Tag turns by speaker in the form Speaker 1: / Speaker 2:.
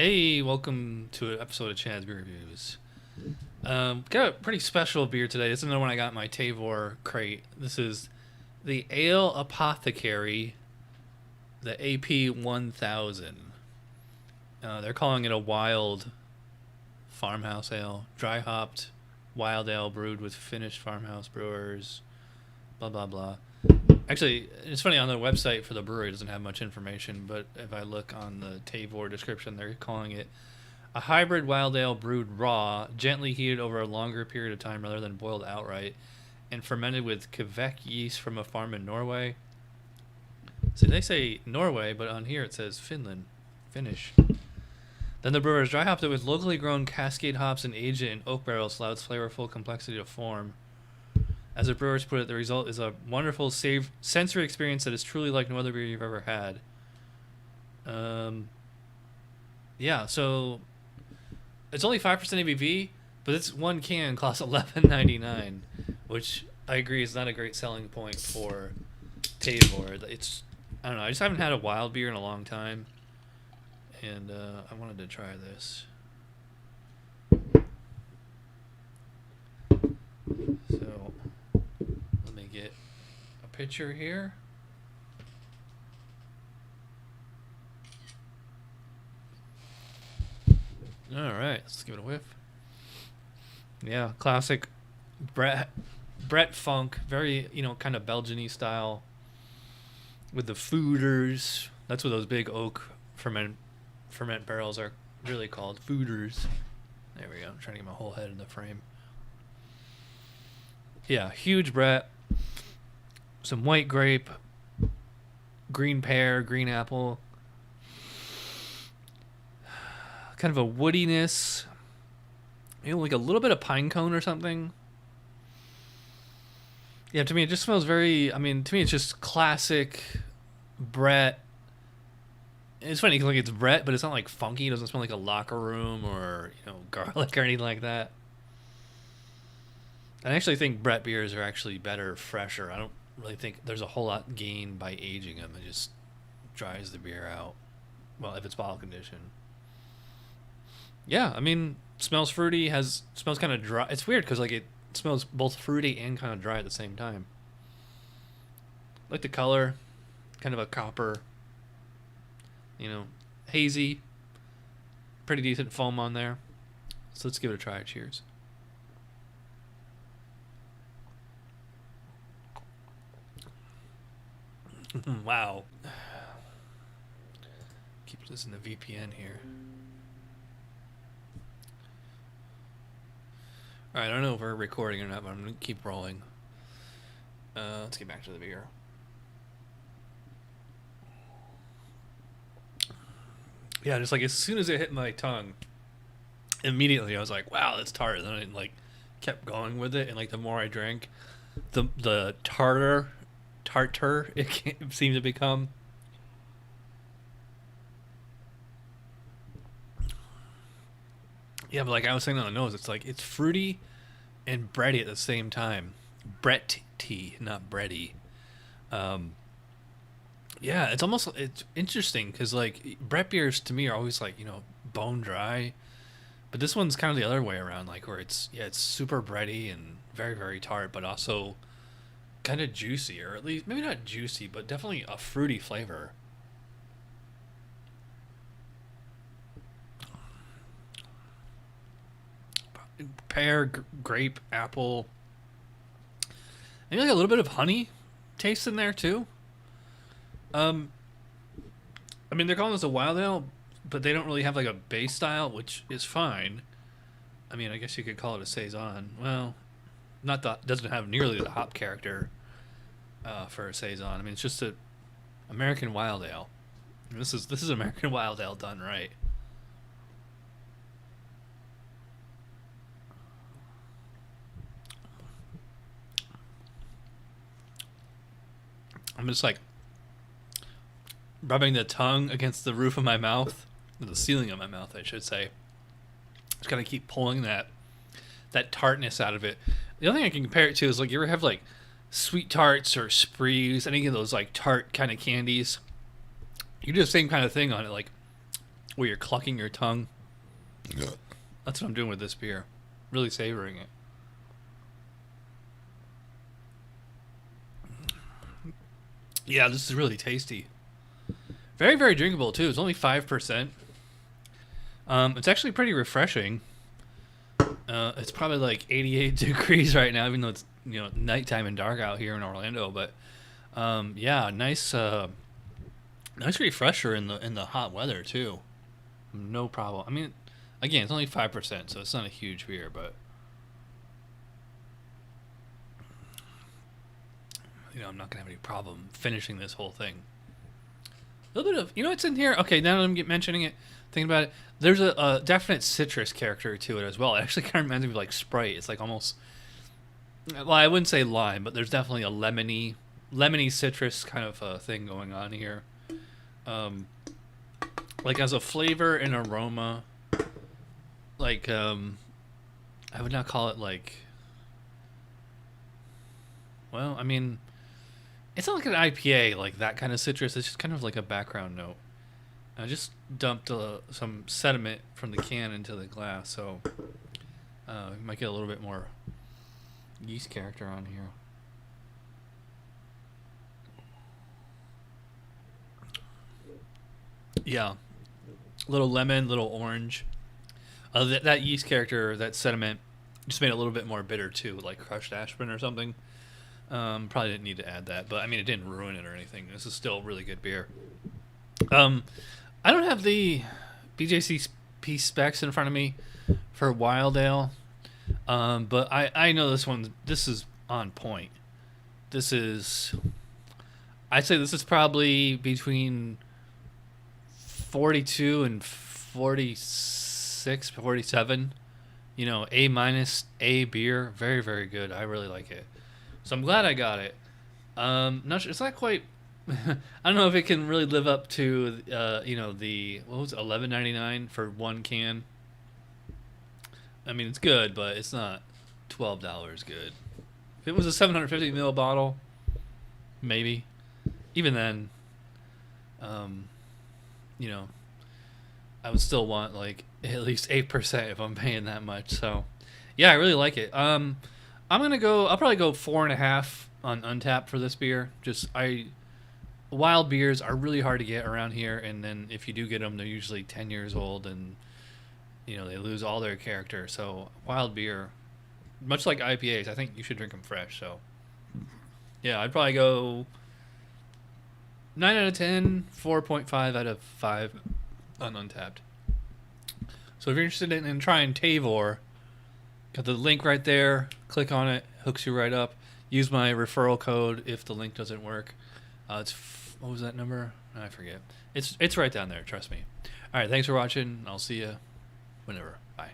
Speaker 1: Hey, welcome to an episode of Chad's Beer Reviews. Got a pretty special beer today. This is another one I got in my 𝗕𝗓 crate. This is the Ale Apothecary, the AP1000. They're calling it a wild farmhouse ale, dry hopped wild ale brewed with Finnish farmhouse brewers, blah blah blah. Actually, it's funny, on their website for the brewery it doesn't have much information, but if I look on the 𝗕𝗓 description, they're calling it a hybrid wild ale brewed raw, gently heated over a longer period of time rather than boiled outright, and fermented with kveik yeast from a farm in Norway. See, they say Norway, but on here it says Finland, Finnish. Then the brewers dry hopped it with locally grown Cascade hops and aged it in oak barrels to allow its flavorful complexity to form. As the brewers put it, the result is a wonderful sensory experience that is truly like no other beer you've ever had. Yeah, so it's only 5% ABV, but it's one can costs $11.99, which I agree is not a great selling point for 𝗕𝗓. It's, I don't know, I just haven't had a wild beer in a long time, and I wanted to try this. So let me get a picture here. All right, let's give it a whiff. Yeah, classic Brett Funk, very, kind of Belgian-y style with the fooders. That's what those big oak ferment barrels are really called, fooders. There we go. I'm trying to get my whole head in the frame. Yeah, huge Brett. Some white grape, green pear, green apple. Kind of a woodiness. Maybe like a little bit of pine cone or something. Yeah, to me it just smells very, to me it's just classic Brett. It's funny because it's Brett, but it's not like funky. It doesn't smell like a locker room or, garlic or anything like that. I actually think Brett beers are actually better, fresher. I don't really think there's a whole lot gained by aging them. It just dries the beer out. Well, if it's bottle condition. Yeah, smells fruity, smells kind of dry. It's weird because it smells both fruity and kind of dry at the same time. Like the color, kind of a copper, hazy, pretty decent foam on there. So let's give it a try. Cheers. Wow. Keep this in the VPN here. Alright, I don't know if we're recording or not, but I'm going to keep rolling. Let's get back to the beer. Yeah, just as soon as it hit my tongue, immediately I was like, wow, that's tart. And then I kept going with it, and the more I drank, the tartar it seemed to become. Yeah, but I was saying on the nose, it's fruity and bready at the same time. Brett-y, not bready. Yeah, it's interesting because Brett beers to me are always bone dry, but this one's kind of the other way around, where it's super bready and very, very tart, but also kind of juicy, or at least maybe not juicy, but definitely a fruity flavor. Pear, grape, apple, maybe a little bit of honey taste in there too. They're calling this a wild ale, but they don't really have a base style, which is fine. I guess you could call it a saison. Well, not that doesn't have nearly the hop character for a saison. It's just a American wild ale. This is American wild ale done right. I'm just rubbing the tongue against the roof of my mouth, the ceiling of my mouth, I should say. Just gotta keep pulling that tartness out of it. The other thing I can compare it to is you ever have sweet tarts or sprees, any of those tart kind of candies. You do the same kind of thing on it. where you're clucking your tongue. Yeah. That's what I'm doing with this beer. Really savoring it. Yeah, this is really tasty. Very, very drinkable, too. It's only 5%. It's actually pretty refreshing. It's probably like 88 degrees right now, even though it's, you know, nighttime and dark out here in Orlando. But yeah, nice refresher in the hot weather too. No problem. I mean, again, it's only 5%, so it's not a huge beer, but you know, I'm not gonna have any problem finishing this whole thing. A little bit of, you know what's in here? Okay, now that I'm mentioning it, thinking about it, there's a definite citrus character to it as well. It actually kind of reminds me of like Sprite. It's like almost, well, I wouldn't say lime, but there's definitely a lemony citrus kind of thing going on here. Like as a flavor and aroma, like I would not call it like, well, I mean, it's not like an IPA, like that kind of citrus. It's just kind of like a background note. I just dumped some sediment from the can into the glass, so you might get a little bit more yeast character on here. Yeah, little lemon, little orange. That yeast character, that sediment, just made it a little bit more bitter too, like crushed aspirin or something. Probably didn't need to add that, but I mean, it didn't ruin it or anything. This is still really good beer. I don't have the BJCP specs in front of me for Wild Ale, but I know this one. This is on point. This is, I'd say this is probably between 42 and 46, 47. You know, A- beer. Very, very good. I really like it. So I'm glad I got it. Not sure. It's not quite. I don't know if it can really live up to, you know, the, what was it, $11.99 for one can. I mean, it's good, but it's not $12 good. If it was a 750 ml bottle, maybe. Even then, you know, I would still want like at least 8% if I'm paying that much. So, yeah, I really like it. I'll probably go 4.5 on Untappd for this beer. Wild beers are really hard to get around here, and then if you do get them, they're usually 10 years old, and you know, they lose all their character. So wild beer, much like IPAs, I think you should drink them fresh. So yeah, I'd probably go 9 out of 10, 4.5 out of 5 on Untappd. So if you're interested in trying 𝗕𝗄𝗧, got the link right there. Click on it, hooks you right up. Use my referral code if the link doesn't work. What was that number? I forget. It's right down there. Trust me. All right. Thanks for watching. I'll see you whenever. Bye.